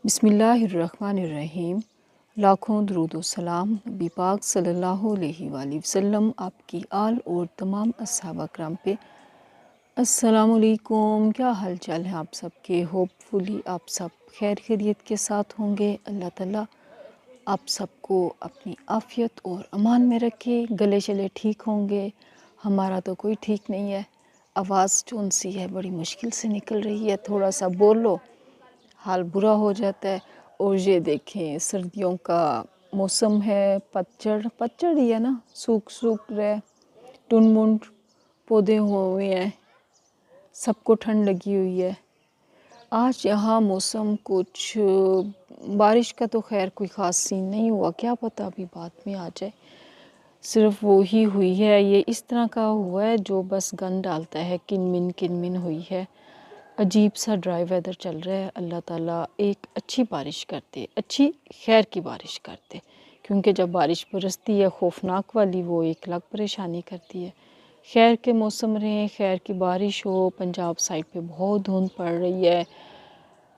बिस्मिल्लाहिर्रहमानिर्रहीम। लाखों दरूद व सलाम नबी पाक सल्लल्लाहु अलैहि वसल्लम, आपकी आल और तमाम अस्हाबा किराम पे। अस्सलामुअलैकुम। क्या हाल चाल है आप सबके? होपफुली आप सब खैर खैरियत के साथ होंगे। अल्लाह ताला आप सबको अपनी आफ़ियत और अमान में रखे। गले शले ठीक होंगे। हमारा तो कोई ठीक नहीं है। आवाज़ जोन सी है बड़ी मुश्किल से निकल रही है। थोड़ा सा बोलो हाल बुरा हो जाता है। और ये देखें, सर्दियों का मौसम है। पतझड़ ही है ना, सूख रहे, टुन मुंड पौधे हुए हैं, सबको ठंड लगी हुई है। आज यहाँ मौसम कुछ बारिश का तो खैर कोई ख़ास सीन नहीं हुआ, क्या पता अभी बाद में आ जाए। सिर्फ वो ही हुई है, ये इस तरह का हुआ है जो बस गन डालता है। किनमिन हुई है। अजीब सा ड्राई वेदर चल रहा है। अल्लाह ताला एक अच्छी बारिश करते, अच्छी खैर की बारिश करते, क्योंकि जब बारिश बरसती है खौफनाक वाली, वो एक अलग परेशानी करती है। खैर के मौसम रहे, खैर की बारिश हो। पंजाब साइड पे बहुत धुंध पड़ रही है,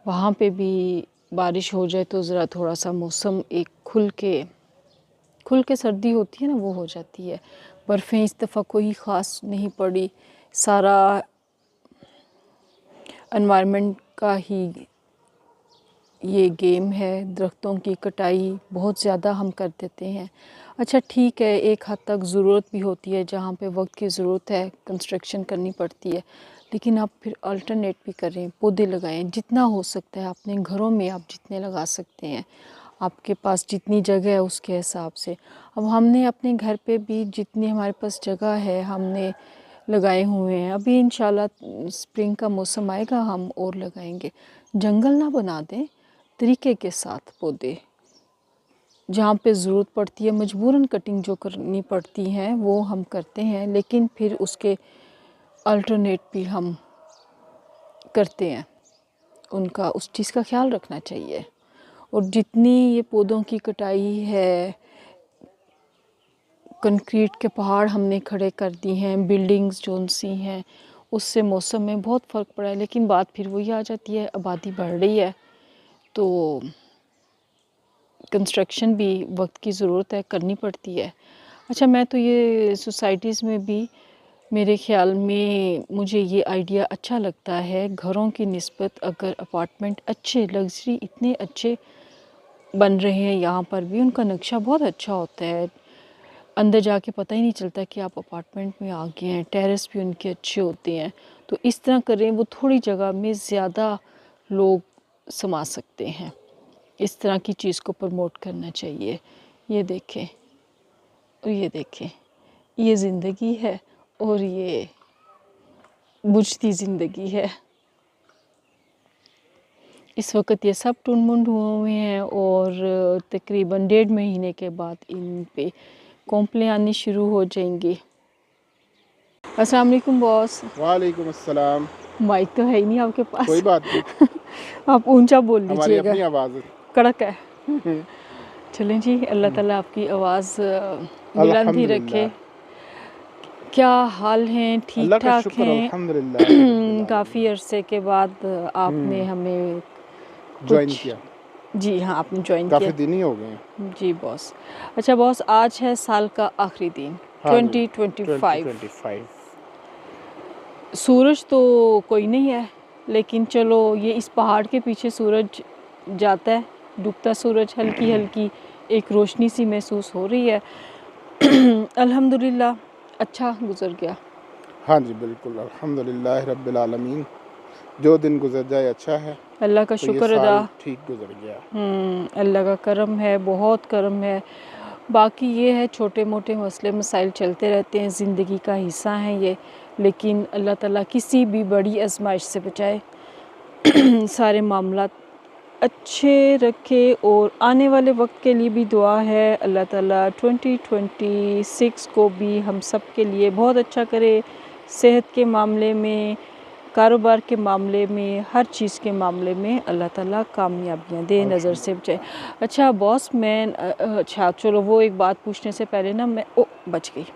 वहाँ पे भी बारिश हो जाए तो ज़रा थोड़ा सा मौसम एक खुल के सर्दी होती है ना, वो हो जाती है। बर्फ़ें इस दफ़ा कोई ख़ास नहीं पड़ी। सारा एनवायरनमेंट का ही ये गेम है। दरख्तों की कटाई बहुत ज़्यादा हम कर देते हैं। अच्छा ठीक है, एक हद तक ज़रूरत भी होती है, जहाँ पे वक्त की ज़रूरत है कंस्ट्रक्शन करनी पड़ती है। लेकिन आप फिर अल्टरनेट भी करें, पौधे लगाएं जितना हो सकता है। अपने घरों में आप जितने लगा सकते हैं, आपके पास जितनी जगह है उसके हिसाब से। अब हमने अपने घर पे भी जितनी हमारे पास जगह है हमने लगाए हुए हैं। अभी इंशाल्लाह स्प्रिंग का मौसम आएगा, हम और लगाएंगे। जंगल ना बना दें, तरीके के साथ पौधे। जहाँ पे ज़रूरत पड़ती है मजबूरन कटिंग जो करनी पड़ती है वो हम करते हैं, लेकिन फिर उसके अल्टरनेट भी हम करते हैं। उनका उस चीज़ का ख्याल रखना चाहिए। और जितनी ये पौधों की कटाई है, कंक्रीट के पहाड़ हमने खड़े कर दी हैं, बिल्डिंग्स जो सी हैं, उससे मौसम में बहुत फ़र्क पड़ा है। लेकिन बात फिर वही आ जाती है, आबादी बढ़ रही है तो कंस्ट्रक्शन भी वक्त की ज़रूरत है, करनी पड़ती है। अच्छा, मैं तो ये सोसाइटीज़ में भी मेरे ख़्याल में मुझे ये आइडिया अच्छा लगता है, घरों की निस्बत अगर अपार्टमेंट अच्छे लग्जरी इतने अच्छे बन रहे हैं, यहाँ पर भी उनका नक्शा बहुत अच्छा होता है। अंदर जाके पता ही नहीं चलता कि आप अपार्टमेंट में आ गए हैं। टेरेस भी उनके अच्छे होते हैं। तो इस तरह करें, वो थोड़ी जगह में ज़्यादा लोग समा सकते हैं। इस तरह की चीज़ को प्रमोट करना चाहिए। ये देखें और ये देखें, ये ज़िंदगी है और ये बुझती ज़िंदगी है। इस वक्त ये सब टुन मुंड हुए हैं और तकरीबन 1.5 महीने के बाद इन पे कॉम्प्लें आनी शुरू हो जाएंगी। अस्सलाम वालेकुम बॉस। वालेकुम अस्सलाम। माइक तो है ही नहीं आपके पास। कोई बात नहीं, आप ऊंचा बोल हमारी लीजिएगा, अपनी आवाज़ है। कड़क है। चलें जी, अल्लाह ताला आपकी आवाज़ बुलंद ही रखे। अल्हम्दुलिल्लाह, क्या हाल हैं? ठीक अल्लाह का ठाक शुक्र, हैं? अल्हम्दुलिल्लाह रब्बिल काफ़ी आलमीन। अरसे के बाद आपने हमें ज्वाइन कुछ, किया, जी हाँ, आपने ज्वाइन किया। काफ़ी दिन ही हो गए हैं। जी बॉस। अच्छा बॉस, आज है साल का आखिरी दिन, हाँ जी, 2025। 2025। सूरज तो कोई नहीं है, लेकिन चलो ये इस पहाड़ के पीछे सूरज जाता है, डूबता सूरज, हल्की हल्की एक रोशनी सी महसूस हो रही है। अल्हम्दुलिल्लाह, अच्छा गुजर गया। हाँ जी, बिल्कुल अल्हम्दुलिल्लाह रब्बिल आलमीन। जो दिन गुजर जाए अच्छा है। अल्लाह का तो ये शुक्र अदा। साल ठीक गुजर गया। अल्लाह का करम है, बहुत करम है। बाकी ये है, छोटे मोटे मसले मसाइल चलते रहते हैं, ज़िंदगी का हिस्सा हैं ये। लेकिन अल्लाह ताला किसी भी बड़ी आजमाइश से बचाए, सारे मामलात अच्छे रखे। और आने वाले वक्त के लिए भी दुआ है, अल्लाह ताला 2026 को भी हम सब के लिए बहुत अच्छा करे। सेहत के मामले में, कारोबार के मामले में, हर चीज़ के मामले में अल्लाह ताला कामयाबियाँ दे, नज़र से बचाए। अच्छा बॉस, मैं अच्छा चलो, वो एक बात पूछने से पहले ना मैं बच गई।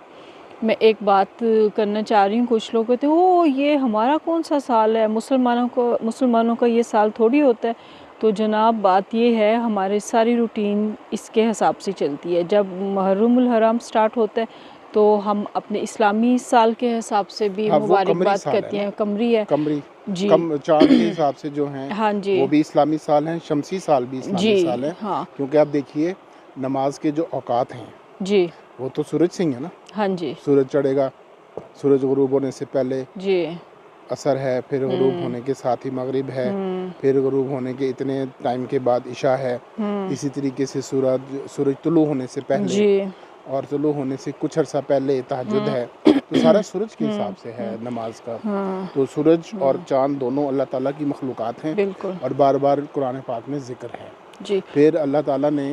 मैं एक बात करना चाह रही हूँ। कुछ लोग कहते हैं, ओ ये हमारा कौन सा साल है, मुसलमानों का ये साल थोड़ी होता है। तो जनाब बात ये है, हमारे सारी रूटीन इसके हिसाब से चलती है। जब मुहर्रमुल हराम स्टार्ट होता है तो हम अपने इस्लामी साल के हिसाब से भी हाँ, वो कमरी मुबारकबाद साल है करते ना, हैं। कमरी है कमरी जी। चाँद के हिसाब से जो हैं हाँ जी वो भी इस्लामी साल हैं, शमसी साल भी इस्लामी जी। साल है। हाँ क्योंकि आप देखिए नमाज के जो औकात हैं जी। वो तो सूरज से ही है ना। हाँ जी सूरज चढ़ेगा, सूरज गुरूब होने से पहले जी। असर है, फिर गुरूब होने के साथ ही मगरिब है, फिर गुरूब होने के इतने टाइम के बाद इशा है। इसी तरीके से सूरज तुलू होने से पहले जी। और तुलू होने से कुछ अर्सा पहले तहज्जुद है। तो सारा सूरज के हिसाब से है नमाज का। तो सूरज और चाँद दोनों अल्लाह ताला की मखलूक़ात हैं बिल्कुल और बार बार कुरान पाक में ज़िक्र है। जी। फिर अल्लाह ताला ने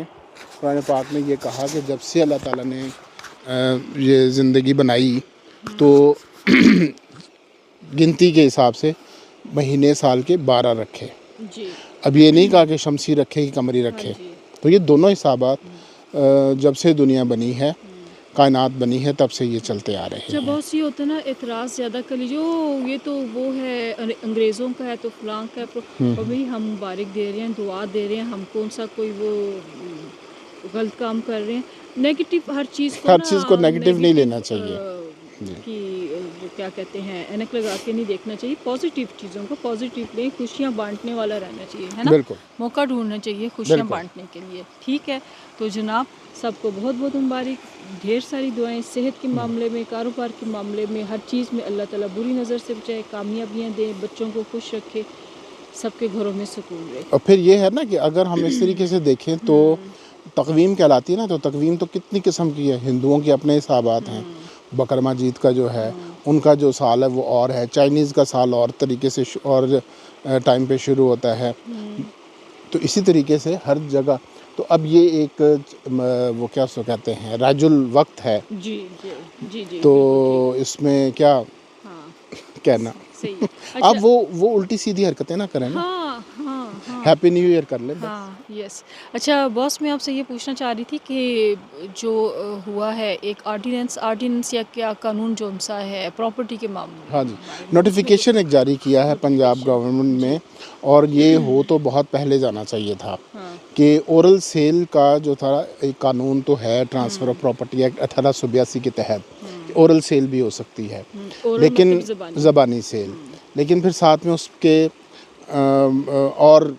कुरान पाक में ये कहा कि जब से अल्लाह ताला ने ये ज़िंदगी बनाई तो गिनती के हिसाब से महीने साल के 12 रखे। जी। अब ये नहीं कहा कि शमसी रखे कि कमरी रखे। तो ये दोनों हिसाबात जब से दुनिया बनी है, कायनात बनी है, तब से ये चलते आ रहे जब हैं। बहुत सी होता है ना एतराज़ ज़्यादा कर लीजिए, ओ ये तो वो है अंग्रेज़ों का है तो फलां का है, और भाई हम मुबारक दे रहे हैं, दुआ दे रहे हैं, हम कौन सा कोई वो गलत काम कर रहे हैं। नेगेटिव हर चीज़ को हर ना चीज़ को नेगेटिव नहीं लेना चाहिए। कि वो क्या कहते हैं, ऐनक लगा के नहीं देखना चाहिए। पॉजिटिव चीज़ों को पॉजिटिव लें, खुशियाँ बांटने वाला रहना चाहिए, है ना। बिल्कुल मौका ढूंढना चाहिए खुशियाँ बिल्कुल। बांटने के लिए। ठीक है, तो जनाब सबको बहुत बहुत मुबारक, ढेर सारी दुआएं, सेहत के मामले में, कारोबार के मामले में, हर चीज़ में अल्लाह ताला बुरी नज़र से बचाए, कामयाबियाँ दे, बच्चों को खुश रखे, सबके घरों में सुकून रहे। और फिर ये है ना कि अगर हम इस तरीके से देखें तो तकवीम कहलाती है ना। तो तकवीम तो कितनी किस्म की है। हिंदुओं के अपने हिसाबात हैं। बकर मजीद का जो है उनका जो साल है वो और है। चाइनीज़ का साल और तरीके से और टाइम पे शुरू होता है। तो इसी तरीके से हर जगह। तो अब ये एक वो क्या उसको कहते हैं, राजुल वक्त है। जी जी जी जी। तो इसमें क्या हाँ कहना। सही है। अब अच्छा, वो उल्टी सीधी हरकतें ना करें ना। हाँ हाँ हाँ हैप्पी न्यू ईयर कर लें बस। हाँ यस। अच्छा बॉस, मैं आपसे ये पूछना चाह रही थी कि जो हुआ है एक आर्डिनेंस या क्या कानून जो सा है प्रॉपर्टी के मामले हाँ जी, बारे में, नोटिफिकेशन एक जारी किया है पंजाब नोटिफिकेशन गवर्नमेंट में। और ये हो तो बहुत पहले जाना चाहिए था हाँ कि ओरल सेल का जो था एक कानून तो है, ट्रांसफ़र ऑफ प्रॉपर्टी एक्ट 1882 के तहत ओरल सेल भी हो सकती है, ओरल लेकिन मतलब ज़बानी। ज़बानी सेल। लेकिन फिर साथ में उसके और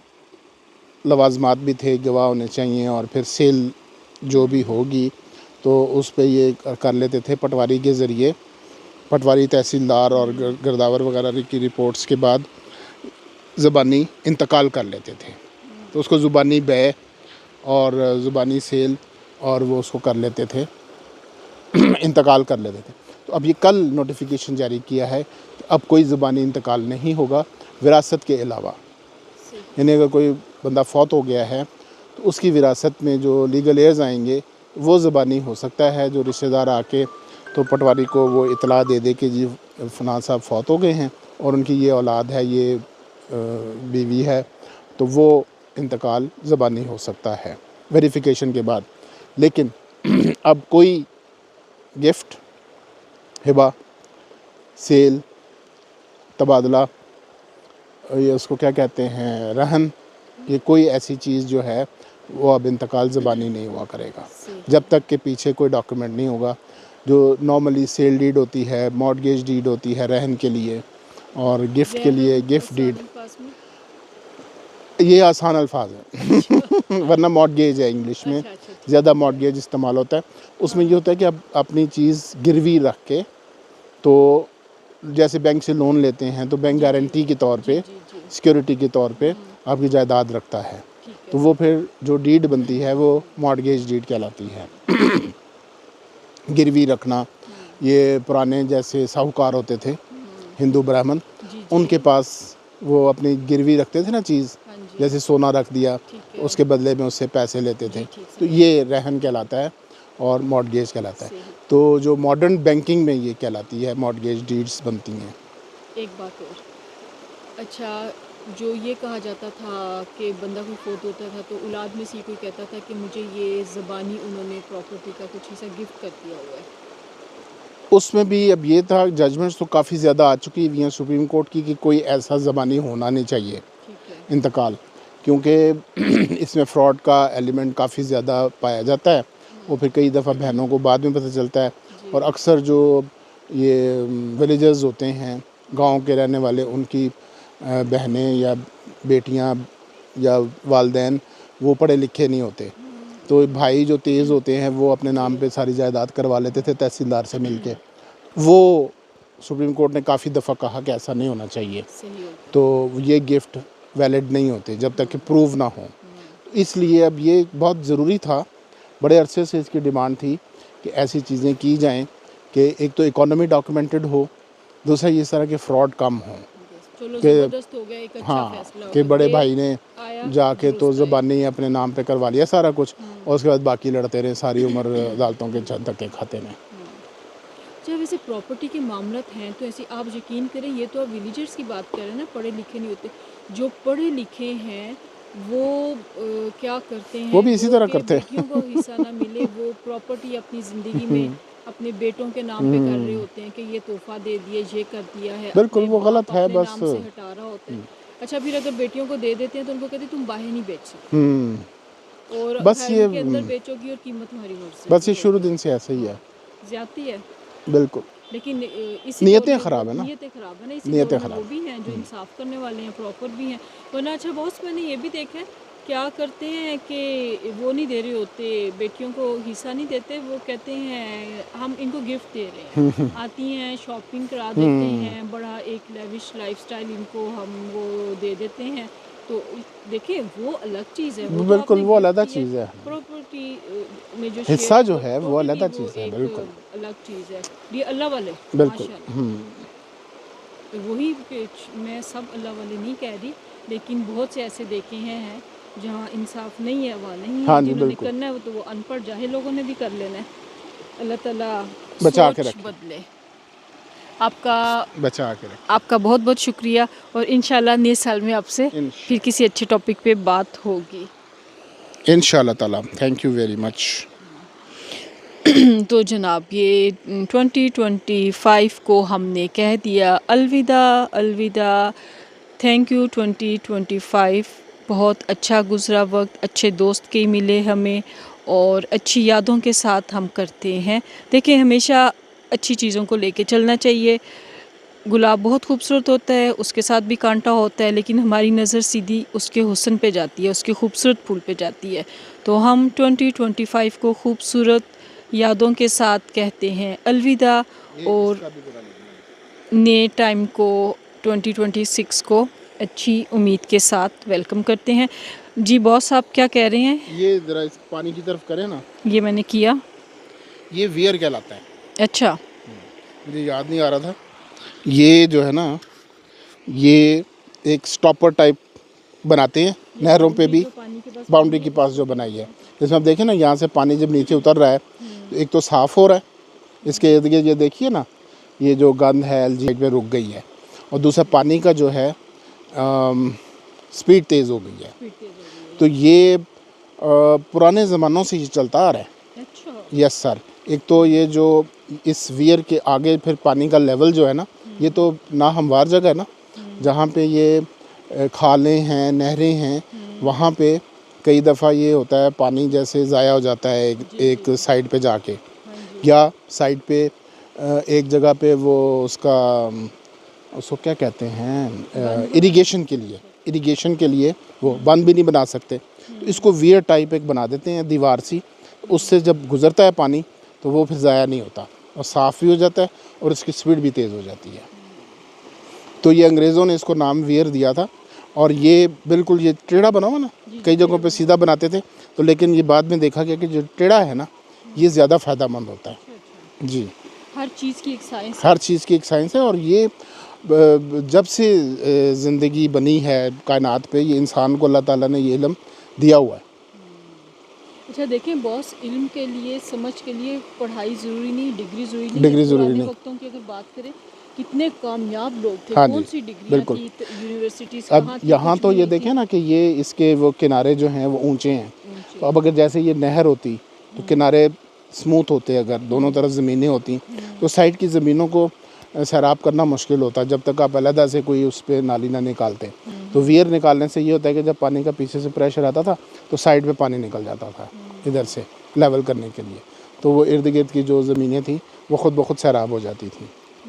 लवाजमात भी थे, गवाह होने चाहिए, और फिर सेल जो भी होगी तो उस पे ये कर लेते थे पटवारी के ज़रिए। पटवारी, तहसीलदार और गिरदावर वगैरह की रिपोर्ट्स के बाद ज़बानी इंतकाल कर लेते थे। तो उसको ज़ुबानी बै और ज़ुबानी सेल और वो उसको कर लेते थे इंतकाल कर लेते थे। तो अब ये कल नोटिफिकेशन जारी किया है कि अब कोई ज़ुबानी इंतकाल नहीं होगा विरासत के अलावा। यानी अगर कोई बंदा फौत हो गया है तो उसकी विरासत में जो लीगल एयर्स आएंगे वो ज़बानी हो सकता है। जो रिश्तेदार आके तो पटवारी को वो इतला दे दे कि जी फ़लाँ साहब फौत हो गए हैं और उनकी ये औलाद है, ये बीवी है, तो वो इंतकाल ज़बानी हो सकता है वेरिफिकेशन के बाद। लेकिन अब कोई गिफ्ट, हिबा, सेल, तबादला, ये उसको क्या कहते हैं, रहन, ये कोई ऐसी चीज़ जो है वो अब इंतकाल ज़बानी नहीं हुआ करेगा जब तक कि पीछे कोई डॉक्यूमेंट नहीं होगा। जो नॉर्मली सेल डीड होती है, मॉर्टगेज डीड होती है रहन के लिए, और गिफ्ट के लिए गिफ्ट डीड, ये आसान अल्फाज है वरना मॉर्टगेज है इंग्लिश में। ज़्यादा मॉर्टगेज इस्तेमाल होता है। उसमें ये होता है कि आप अपनी चीज़ गिरवी रख के, तो जैसे बैंक से लोन लेते हैं तो बैंक गारंटी के तौर पे, सिक्योरिटी के तौर पे आपकी जायदाद रखता है। तो वो फिर जो डीड बनती है वो मॉर्टगेज डीड कहलाती है। गिरवी रखना, ये पुराने जैसे साहूकार होते थे हिंदू ब्राह्मण, उनके पास वो अपनी गिरवी रखते थे ना चीज़, जैसे सोना रख दिया, उसके बदले में उससे पैसे लेते थे। तो ये रहन कहलाता है और मॉर्टगेज कहलाता है। तो जो मॉडर्न बैंकिंग में ये कहलाती है, मॉर्टगेज डीड्स बनती हैं। एक बात और, अच्छा जो ये कहा जाता था कि बंदा कोई फोत होता था तो औलाद में से कोई कहता था कि मुझे ये ज़बानी उन्होंने प्रॉपर्टी का कुछ हिस्सा गिफ्ट कर दिया हुआ है, उसमें भी अब ये था, जजमेंट्स तो काफ़ी ज़्यादा आ चुकी हुई हैं सुप्रीम कोर्ट की कि कोई ऐसा ज़बानी होना नहीं चाहिए इंतकाल। क्योंकि इसमें फ्रॉड का एलिमेंट काफ़ी ज़्यादा पाया जाता है। वो फिर कई दफ़ा बहनों को बाद में पता चलता है, और अक्सर जो ये विलेजर्स होते हैं, गांव के रहने वाले, उनकी बहनें या बेटियां या वालदैन वो पढ़े लिखे नहीं होते, तो भाई जो तेज़ होते हैं वो अपने नाम पे सारी जायदाद करवा लेते थे तहसीलदार से मिलके। वो सुप्रीम कोर्ट ने काफ़ी दफ़ा कहा कि ऐसा नहीं होना चाहिए, तो ये गिफ्ट वैलिड नहीं होते जब तक कि प्रूव ना हो। इसलिए अब ये बहुत ज़रूरी था, बड़े अरसे से इसकी डिमांड थी कि ऐसी चीज़ें की जाएं कि एक तो इकोनॉमी डॉक्यूमेंटेड हो, दूसरा ये इस तरह के फ्रॉड कम हो कि हाँ कि बड़े भाई ने जाके तो ज़बानी अपने नाम पे करवा लिया सारा कुछ, और उसके बाद बाकी लड़ते रहे सारी उम्र अदालतों के धक्के खाते रहे। जब वैसे प्रॉपर्टी के मामलत हैं तो ऐसे आप यकीन करें, ये तो आप विलेजर्स की बात कर रहे हैं ना, पढ़े लिखे नहीं होते। जो पढ़े लिखे हैं वो क्या करते हैं, वो भी इसी तरह करते हैं। बेटियों को हिस्सा ना मिले, वो प्रॉपर्टी अपनी ज़िंदगी में अपने बेटों के नाम पे कर रहे होते हैं कि ये तोहफा दे दिए, ये कर दिया है, बिल्कुल अपने वो गलत बाप है, अपने बस नाम से हटा रहा होता है। अच्छा, फिर अगर बेटियों को दे देते हैं तो उनको कहते हैं तुम बाहर नहीं बेच सकते, और बस घर ये के अंदर बेचोगी और कीमत तुम्हारी मर्जी। बस ये शुरू दिन से ऐसे ही है, ज्यादती है। बिल्कुल। लेकिन इसी नियतें ख़राब है ना, नियतें ख़राब है ना, इसी नियतें दौर में वो ख़राब। भी हैं जो इंसाफ करने वाले हैं, प्रॉपर भी हैं। वरना अच्छा बॉस, मैंने ये भी देखा है क्या करते हैं कि वो नहीं दे रहे होते, बेटियों को हिस्सा नहीं देते, वो कहते हैं हम इनको गिफ्ट दे रहे हैं, आती हैं शॉपिंग करा देते हैं, बड़ा एक लेविश लाइफस्टाइल इनको हम वो दे देते हैं। तो देखिए वो अलग चीज़ है, वो तो बिल्कुल आपने वो गिफ्ट अलग किया। चीज़ है, प्रॉपर्टी में जो हिस्सा शेयर जो है वो प्रॉपर्टी अलग चीज़ है, एक बिल्कुल अलग चीज़ है। ये अल्लाह वाले बिल्कुल। तो वही मैं सब अल्लाह वाले नहीं कह रही, लेकिन बहुत से ऐसे देखे हैं जहाँ इंसाफ नहीं है, वहाँ नहीं हाँ है। जी, जिन्होंने बिल्कुल। करना है वो तो वो अनपढ़ जाहिल लोगों ने भी कर लेना है। अल्लाह ताला बचा के सोच रखे, बदले। आपका बचा के रखे। आपका बहुत बहुत शुक्रिया, और इंशाल्लाह नए साल में आपसे फिर किसी अच्छे टॉपिक पे बात होगी इंशाल्लाह ताला। Thank you very much. तो जनाब ये 2025 को हमने कह दिया अलविदा अलविदा। Thank you 2025। बहुत अच्छा गुज़रा वक्त, अच्छे दोस्त के मिले हमें, और अच्छी यादों के साथ हम करते हैं। देखिए हमेशा अच्छी चीज़ों को लेके चलना चाहिए। गुलाब बहुत खूबसूरत होता है, उसके साथ भी कांटा होता है, लेकिन हमारी नज़र सीधी उसके हुस्न पे जाती है, उसके खूबसूरत फूल पे जाती है। तो हम 2025 को खूबसूरत यादों के साथ कहते हैं अलविदा, और नए टाइम को 2026 को अच्छी उम्मीद के साथ वेलकम करते हैं। जी बॉस, आप क्या कह रहे हैं? ये ज़रा इस पानी की तरफ करें ना, ये मैंने किया। ये वियर कहलाता है। अच्छा, मुझे याद नहीं आ रहा था। ये जो है ना, ये एक स्टॉपर टाइप बनाते हैं नहरों पे भी, बाउंड्री के पास जो बनाई है, जिसमें आप देखें ना, यहाँ से पानी जब नीचे उतर रहा है तो एक तो साफ़ हो रहा है, इसके इर्द गिर्द ये देखिए ना, ये जो गंद है एलजी पे रुक गई है, और दूसरा पानी का जो है स्पीड तेज़ हो गई है। तो ये पुराने ज़मानों से ये चलता आ रहा है। अच्छा, यस सर। एक तो ये जो इस वियर के आगे फिर पानी का लेवल जो है ना, ये तो ना हमवार जगह है ना, जहाँ पे ये खालें हैं, नहरें हैं, वहाँ पे कई दफ़ा ये होता है पानी जैसे ज़ाया हो जाता है एक साइड पे जाके, या साइड पे एक जगह पे वो उसको क्या कहते हैं, इरिगेशन के लिए वो बंद भी नहीं बना सकते, तो इसको वियर टाइप एक बना देते हैं दीवार सी, उससे जब गुज़रता है पानी तो वो फिर ज़ाया नहीं होता और साफ़ भी हो जाता है, और इसकी स्पीड भी तेज़ हो जाती है। तो ये अंग्रेज़ों ने इसको नाम वियर दिया था, और ये बिल्कुल ये टेढ़ा बना हुआ ना, कई जगहों पे सीधा बनाते थे, तो लेकिन ये बाद में देखा गया कि जो टेढ़ा है ना, ये ज़्यादा फ़ायदेमंद होता है। जी, हर चीज़ की एक साइंस, हर चीज़ की एक साइंस है, और ये जब से ज़िंदगी बनी है कायनात पे, ये इंसान को अल्लाह ताला ने ये इल्म दिया हुआ है। अच्छा देखें बॉस, इल्म के लिए, समझ के लिए पढ़ाई ज़रूरी नहीं, डिग्री ज़रूरी नहीं। डिग्री ज़रूरी पुराने नहीं। वक्तों की अगर बात करें, कितने कामयाब लोग थे, हाँ कौन जी, सी डिग्रियां बिल्कुल। की, यूनिवर्सिटीज़ अब कहाँ थी, यहाँ कुछ तो भी ये नहीं देखें थी। ना कि ये इसके वो किनारे जो हैं वो ऊंचे हैं, तो अब अगर जैसे ये नहर होती तो किनारे स्मूथ होते, अगर दोनों तरफ ज़मीनें होती तो साइड की ज़मीनों को सैराब करना मुश्किल होता जब तक आप अलहदा से कोई उस पर नाली ना निकालते। तो वियर निकालने से ये होता है कि जब पानी का पीछे से प्रेशर आता था तो साइड पे पानी निकल जाता था इधर से लेवल करने के लिए, तो वो इर्द गिर्द की जो ज़मीनें थी वो ख़ुद ब खुद सैराब हो जाती थी।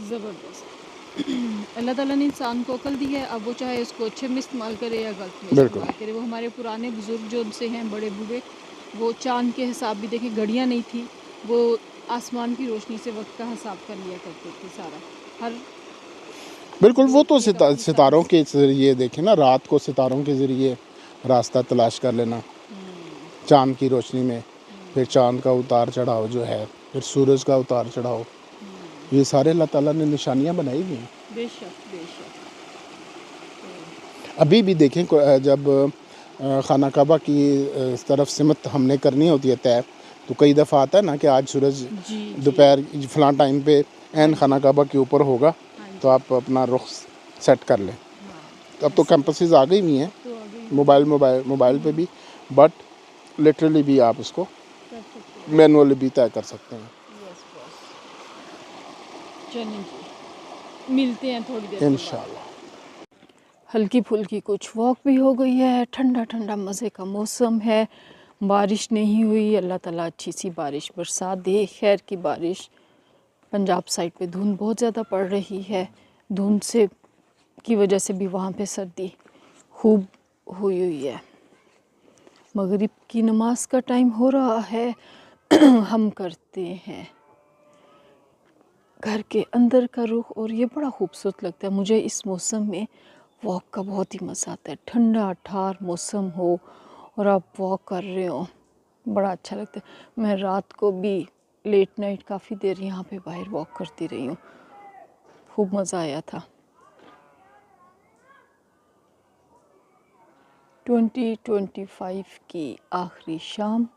ज़बरदस्त। अल्लाह ताला ने इंसान को अकल दी है, अब वो चाहे उसको अच्छे में इस्तेमाल करे या गलत में बिल्कुल। इस्तेमाल करे। वो हमारे पुराने बुज़ुर्ग जो उनसे हैं बड़े बूढ़े, वो चाँद के हिसाब भी देखें, घड़ियाँ नहीं थी, वो आसमान की रोशनी से वक्त का हिसाब कर लिया करते थे सारा। हर बिल्कुल, वो तो सितारों के ज़रिए देखें ना, रात को सितारों के ज़रिए रास्ता तलाश कर लेना चाँद की रोशनी में, फिर चाँद का उतार चढ़ाव जो है, फिर सूरज का उतार चढ़ाव, ये सारे अल्लाह ताला ने निशानियाँ बनाई हुई हैं। बेशक बेशक। अभी भी देखें जब खाना काबा की तरफ सिमत हमने करनी होती है तय, तो कई दफ़ा आता है ना कि आज सूरज जी दोपहर फ़लाँ टाइम पे ऐन खाना काबा के ऊपर होगा, तो आप अपना रुख सेट कर लें। तो अब तो कैंपसेस आ गई हुई हैं तो आगे मोबाइल पे भी, बट लिटरली भी आप इसको कर सकते मैनुअली भी तय कर सकते हैं। हैं। Yes boss. चलें जी, मिलते हैं थोड़ी देर के बाद। इंशाल्लाह। हल्की फुल्की कुछ वॉक भी हो गई है, ठंडा ठंडा मज़े का मौसम है, बारिश नहीं हुई, अल्लाह ताला अच्छी सी बारिश बरसा दे, खैर की बारिश। पंजाब साइड पे धुंध बहुत ज़्यादा पड़ रही है, धुंध से की वजह से भी वहाँ पे सर्दी खूब हुई है। मगरिब की नमाज का टाइम हो रहा है। हम करते हैं घर के अंदर का रुख, और ये बड़ा खूबसूरत लगता है मुझे इस मौसम में वॉक का बहुत ही मज़ा आता है। ठंडा ठार मौसम हो और आप वॉक कर रहे हो, बड़ा अच्छा लगता है। मैं रात को भी लेट नाइट काफ़ी देर यहाँ पे बाहर वॉक करती रही हूँ, खूब मज़ा आया था। 2025 की आखिरी शाम,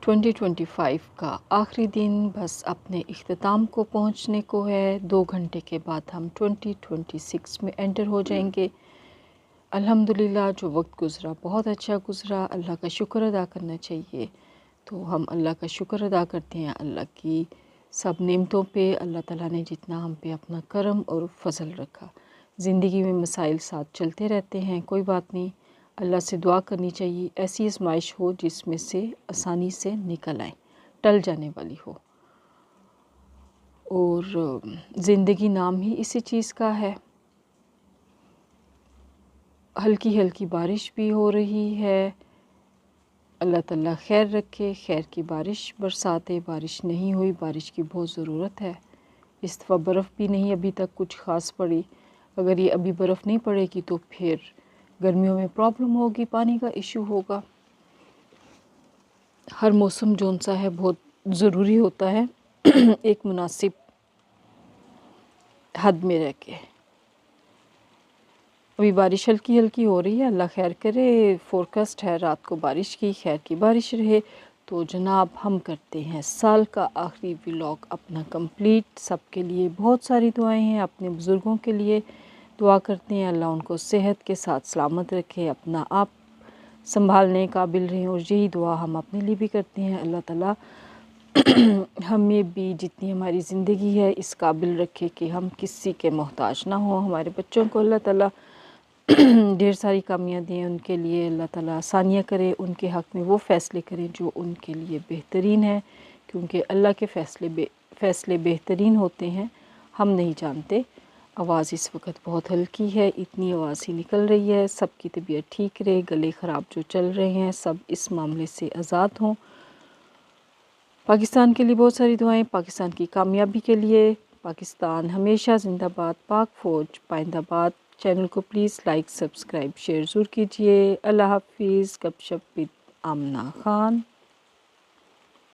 2025 का आखिरी दिन बस अपने इख्तिताम को पहुंचने को है। 2 घंटे के बाद हम 2026 में एंटर हो जाएंगे। अल्हम्दुलिल्लाह जो वक्त गुज़रा बहुत अच्छा गुज़रा, अल्लाह का शुक्र अदा करना चाहिए, तो हम अल्लाह का शुक्र अदा करते हैं। अल्लाह की सब नेमतों पे अल्लाह ताला ने जितना हम पे अपना करम और फजल रखा। ज़िंदगी में मसाइल साथ चलते रहते हैं, कोई बात नहीं, अल्लाह से दुआ करनी चाहिए ऐसी आजमाइश हो जिसमें से आसानी से निकल आए, टल जाने वाली हो। और ज़िंदगी नाम ही इसी चीज़ का है। हल्की हल्की बारिश भी हो रही है, अल्लाह ताला खैर रखे, खैर की बारिश बरसाते। बारिश नहीं हुई, बारिश की बहुत ज़रूरत है। इस दफ़ा बर्फ़ भी नहीं अभी तक कुछ ख़ास पड़ी, अगर ये अभी बर्फ़ नहीं पड़ेगी तो फिर गर्मियों में प्रॉब्लम होगी, पानी का इशू होगा। हर मौसम जौन सा है बहुत ज़रूरी होता है एक मुनासिब हद में रह के। अभी बारिश हल्की हल्की हो रही है, अल्लाह खैर करे। फोरकास्ट है रात को बारिश की, खैर की बारिश रहे। तो जनाब हम करते हैं साल का आखिरी व्लॉग अपना कंप्लीट। सबके लिए बहुत सारी दुआएं हैं, अपने बुज़ुर्गों के लिए दुआ करते हैं अल्लाह उनको सेहत के साथ सलामत रखे, अपना आप संभालने काबिल रहें, और यही दुआ हम अपने लिए भी करते हैं। अल्लाह ताला हमें भी जितनी हमारी ज़िंदगी है इस काबिल रखे कि हम किसी के मोहताज ना हो। हमारे बच्चों को अल्लाह ताला ढेर सारी कामियाँ दें, उनके लिए अल्लाह ताला आसानियाँ करे, उनके हक़ में वो फ़ैसले करें जो उनके लिए बेहतरीन है, क्योंकि अल्लाह के फ़ैसले बेहतरीन होते हैं, हम नहीं जानते। आवाज़ इस वक्त बहुत हल्की है, इतनी आवाज़ ही निकल रही है। सबकी तबीयत ठीक रहे, गले ख़राब जो चल रहे हैं सब इस मामले से आज़ाद हों। पाकिस्तान के लिए बहुत सारी दुआएं, पाकिस्तान की कामयाबी के लिए। पाकिस्तान हमेशा जिंदाबाद, पाक फ़ौज पाइंदाबाद। चैनल को प्लीज़ लाइक, सब्सक्राइब, शेयर ज़रूर कीजिए। अल्लाह हाफिज़। गपशप विद आमना खान।